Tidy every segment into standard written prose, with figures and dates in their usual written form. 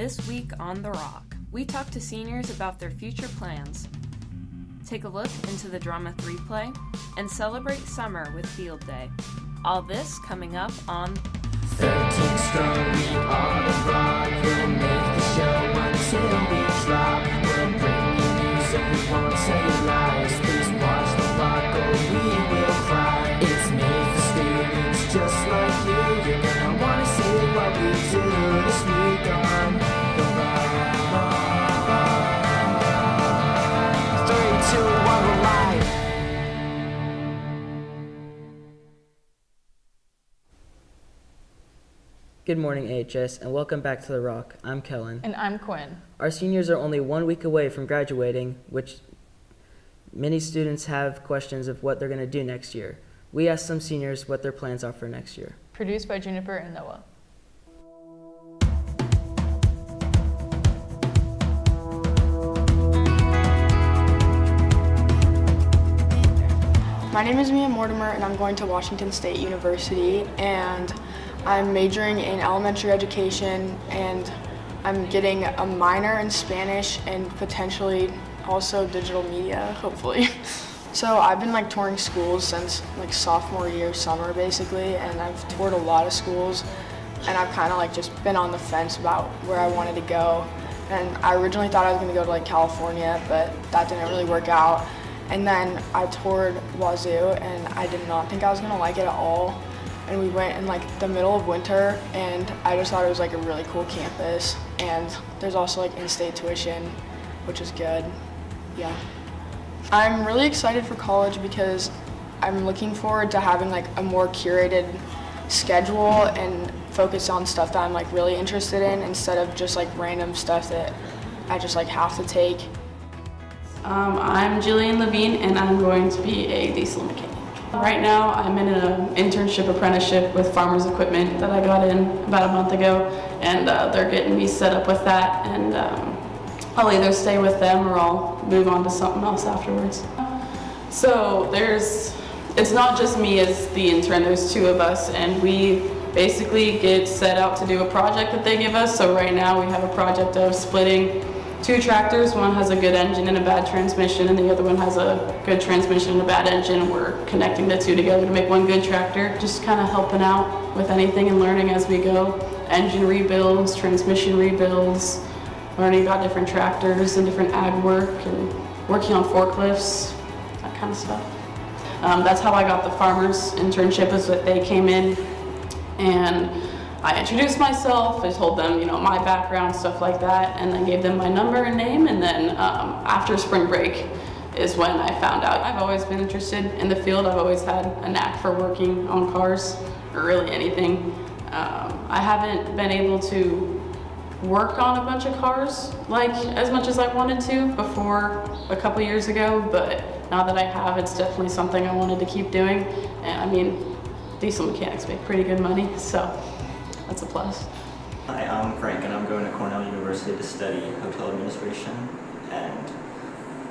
This week on The Rock, we talk to seniors about their future plans, take a look into the Drama 3 play, and celebrate summer with Field Day. All this coming up on 13 strong, we are The Rock. We'll make the show until we drop. We'll bring you news and we won't tell you lies. Please watch The Rock or we will cry. It's made for students just like you. You're gonna wanna see what we do this week on The Rock. 3, 2, 1, we're live. Good morning, AHS, and welcome back to The Rock. I'm Kellen. And I'm Quinn. Our seniors are only 1 week away from graduating, which many students have questions of what they're going to do next year. We asked some seniors what their plans are for next year. Produced by Juniper and Noah. My name is Mia Mortimer and I'm going to Washington State University, and I'm majoring in elementary education, and I'm getting a minor in Spanish and potentially also digital media, hopefully. So I've been touring schools since sophomore year summer basically, and I've toured a lot of schools, and I've kind of just been on the fence about where I wanted to go. And I originally thought I was going to go to California, but that didn't really work out. And then I toured Wazoo, and I did not think I was going to like it at all. And we went in the middle of winter, and I just thought it was a really cool campus. And there's also in-state tuition, which is good. Yeah. I'm really excited for college because I'm looking forward to having a more curated schedule and focus on stuff that I'm really interested in, instead of just random stuff that I just have to take. I'm Jillian Levine, and I'm going to be a diesel mechanic. Right now, I'm in an internship apprenticeship with Farmers Equipment that I got in about a month ago, and they're getting me set up with that, and I'll either stay with them or I'll move on to something else afterwards. So it's not just me as the intern, there's 2 of us, and we basically get set out to do a project that they give us. So right now we have a project of splitting 2 tractors. One has a good engine and a bad transmission, and the other one has a good transmission and a bad engine. We're connecting the 2 together to make one good tractor. Just kind of helping out with anything and learning as we go. Engine rebuilds, transmission rebuilds, learning about different tractors and different ag work, and working on forklifts, that kind of stuff. That's how I got the farmers internship, is that they came in and I introduced myself, I told them, my background, stuff like that, and then gave them my number and name, and then after spring break is when I found out. I've always been interested in the field. I've always had a knack for working on cars, or really anything. I haven't been able to work on a bunch of cars as much as I wanted to before a couple years ago, but now that I have, it's definitely something I wanted to keep doing. And diesel mechanics make pretty good money, so that's a plus. Hi, I'm Frank, and I'm going to Cornell University to study hotel administration. And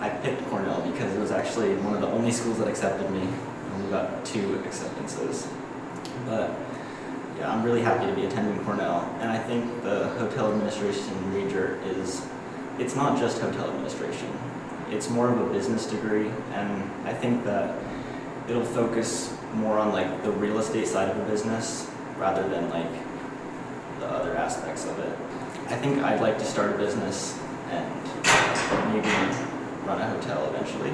I picked Cornell because it was actually one of the only schools that accepted me. I only got 2 acceptances. But yeah, I'm really happy to be attending Cornell. And I think the hotel administration major it's not just hotel administration. It's more of a business degree, and I think that it'll focus more on the real estate side of a business rather than the other aspects of it. I think I'd like to start a business and maybe run a hotel eventually.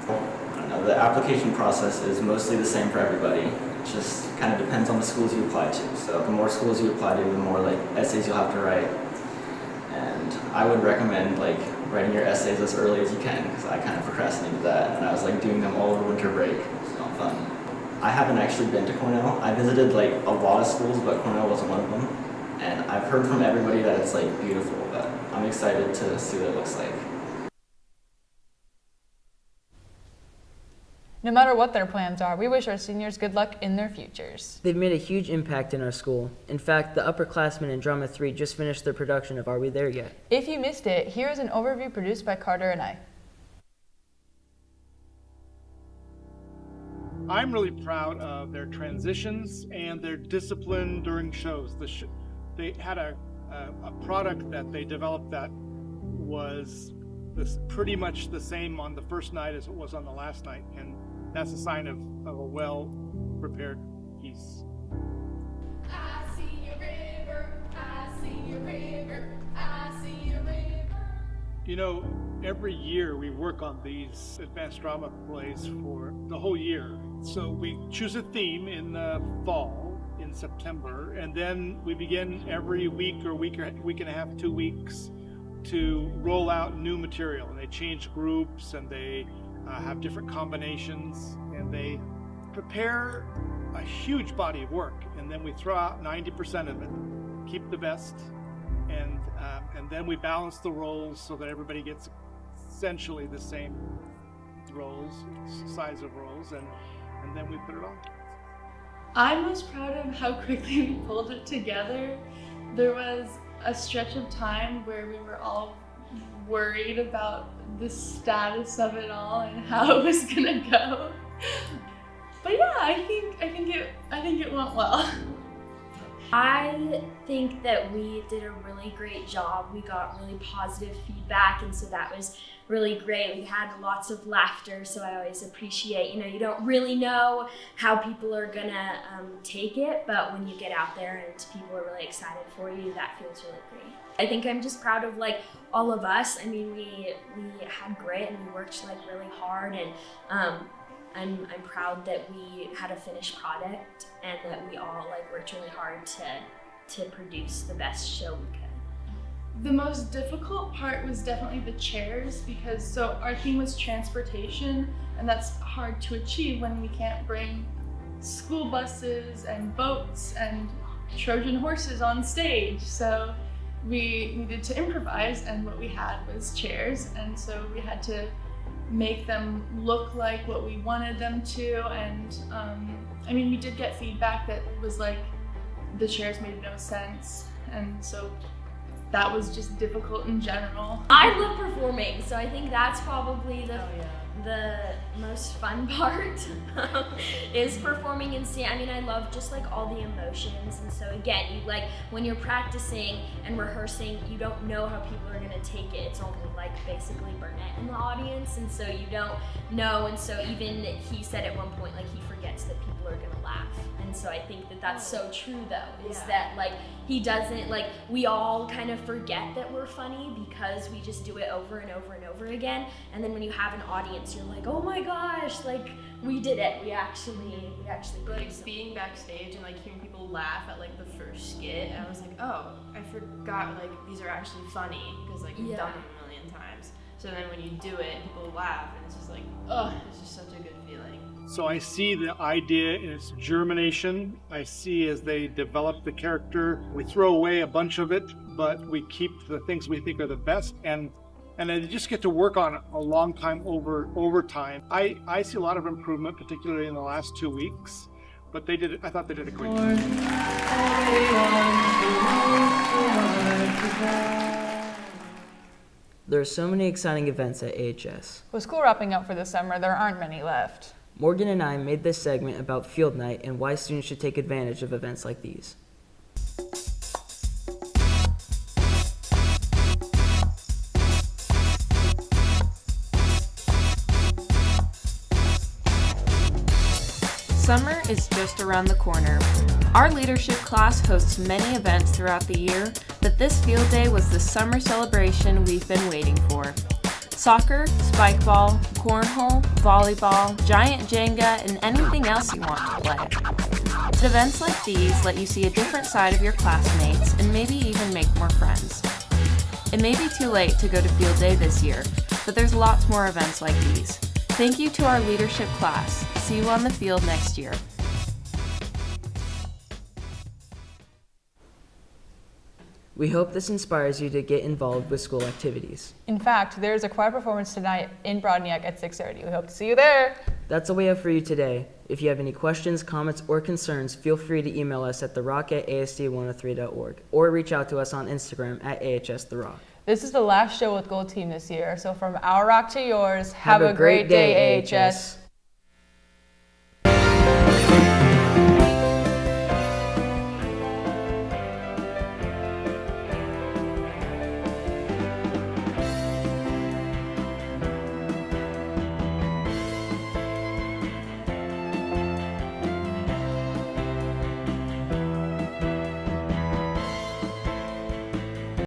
I don't know, the application process is mostly the same for everybody. It just kind of depends on the schools you apply to. So the more schools you apply to, the more essays you'll have to write. And I would recommend writing your essays as early as you can, because I kind of procrastinated that, and I was doing them all over winter break. It's not fun. I haven't actually been to Cornell. I visited a lot of schools, but Cornell wasn't one of them. And I've heard from everybody that it's beautiful, but I'm excited to see what it looks like. No matter what their plans are, we wish our seniors good luck in their futures. They've made a huge impact in our school. In fact, the upperclassmen in Drama 3 just finished their production of Are We There Yet? If you missed it, here is an overview produced by Carter and I. I'm really proud of their transitions and their discipline during shows. They had a a product that they developed that was pretty much the same on the first night as it was on the last night, and that's a sign of a well-prepared piece. I see a river, I see a river, I see a river. You know, every year we work on these advanced drama plays for the whole year. So we choose a theme in the fall, in September, and then we begin every week or week and a half, 2 weeks, to roll out new material. And they change groups, and they have different combinations, and they prepare a huge body of work. And then we throw out 90% of it, keep the best, and then we balance the roles so that everybody gets essentially the same roles, size of roles, and then we put it on. I'm most proud of how quickly we pulled it together. There was a stretch of time where we were all worried about the status of it all and how it was gonna go. But yeah, I think it went well. I think that we did a really great job. We got really positive feedback, and so that was really great. We had lots of laughter, so I always appreciate, you don't really know how people are gonna take it, but when you get out there and people are really excited for you, that feels really great. I think I'm just proud of all of us. I mean, we had grit and we worked really hard, and I'm proud that we had a finished product and that we all worked really hard to produce the best show we could. The most difficult part was definitely the chairs, because our theme was transportation, and that's hard to achieve when we can't bring school buses and boats and Trojan horses on stage. So we needed to improvise, and what we had was chairs, and so we had to make them look like what we wanted them to. And I mean, we did get feedback that was the chairs made no sense, and so that was just difficult in general. I love performing, so I think that's probably the most fun part is performing and singing. I mean, I love just all the emotions, and so again, you when you're practicing and rehearsing, you don't know how people are gonna take it. It's only basically Burnett in the audience, and so you don't know. And so even he said at one point he forgets that people are gonna laugh, and so I think that that's so true though, is that he doesn't we all kind of forget that we're funny because we just do it over and over and over again, and then when you have an audience, you're oh my gosh, we did it. We actually being backstage and hearing people laugh at the first skit, I was oh, I forgot these are actually funny, because you've done them a million times. So then when you do it, people laugh, and it's just oh, it's just such a good feeling. So I see the idea in its germination. I see as they develop the character, we throw away a bunch of it, but we keep the things we think are the best, and they just get to work on it a long time over time. I see a lot of improvement, particularly in the last 2 weeks, but I thought they did a great job. There are so many exciting events at AHS. With school wrapping up for the summer, there aren't many left. Morgan and I made this segment about field night and why students should take advantage of events like these. Summer is just around the corner. Our leadership class hosts many events throughout the year, but this field day was the summer celebration we've been waiting for. Soccer, spike ball, cornhole, volleyball, giant Jenga, and anything else you want to play. But events like these let you see a different side of your classmates and maybe even make more friends. It may be too late to go to field day this year, but there's lots more events like these. Thank you to our leadership class. See you on the field next year. We hope this inspires you to get involved with school activities. In fact, there's a choir performance tonight in Broadniak at 6:30. We hope to see you there. That's all we have for you today. If you have any questions, comments, or concerns, feel free to email us at therock@asd103.org or reach out to us on Instagram at AHSTheRock. This is the last show with Gold Team this year, so from our rock to yours, have a great day, AHS.